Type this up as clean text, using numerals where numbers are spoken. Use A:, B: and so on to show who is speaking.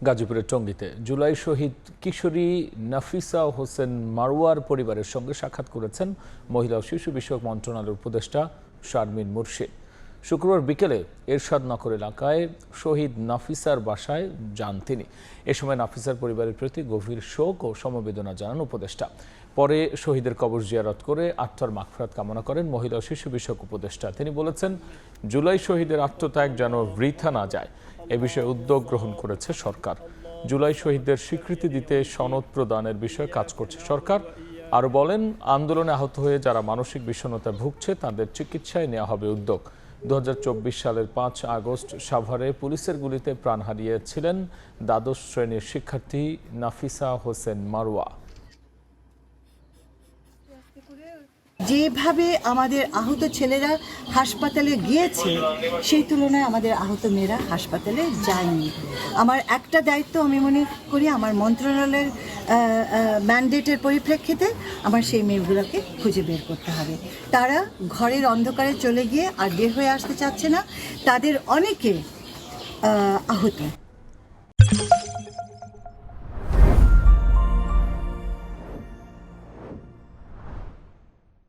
A: গাজীপুরের টঙ্গীতে জুলাই শহীদ কিশোরী নাফিসা হোসেন মারওয়ার পরিবারের সঙ্গে সাক্ষাৎ করেছেন মহিলা ও শিশু বিষয়ক মন্ত্রণালয়ের উপদেষ্টা শারমিন মুর্শিদ। শুক্রবার বিকেলে এরশাদনগর এলাকায় শহীদ নাফিসার বাসায় যান তিনি। এ সময় নাফিসার পরিবারের প্রতি গভীর শোক ও সমবেদনা জানান উপদেষ্টা। পরে শহীদের কবর জিয়ারত করে আত্মার মাগফিরাত কামনা করেন মহিলা ও শিশু বিষয়ক উপদেষ্টা। তিনি বলেছেন, জুলাই শহীদের আত্মত্যাগ যেন বৃথা না যায় এ বিষয়ে উদ্যোগ গ্রহণ করেছে সরকার। জুলাই শহীদদের স্বীকৃতি দিতে সনদ প্রদানের বিষয়ে কাজ করছে সরকার। আরও বলেন, আন্দোলনে আহত হয়ে যারা মানসিক বিষণ্ণতায় ভুগছে তাদের চিকিৎসায় নেওয়া হবে উদ্যোগ। 2024 সালের 5 আগস্ট সাভারে পুলিশের গুলিতে প্রাণ হারিয়েছিলেন দ্বাদশ শ্রেণীর শিক্ষার্থী নাফিসা হোসেন মারওয়া।
B: যেভাবে আমাদের আহত ছেলেরা হাসপাতালে গিয়েছে সেই তুলনায় আমাদের আহত মেয়েরা হাসপাতালে যায়নি। আমার একটা দায়িত্ব আমি মনে করি, আমার মন্ত্রণালয়ের ম্যান্ডেটের পরিপ্রেক্ষিতে আমার সেই মেয়েগুলোকে খুঁজে বের করতে হবে। তারা ঘরের অন্ধকারে চলে গিয়ে আর বের হয়ে আসতে চাচ্ছে না, তাদের অনেকে আহত।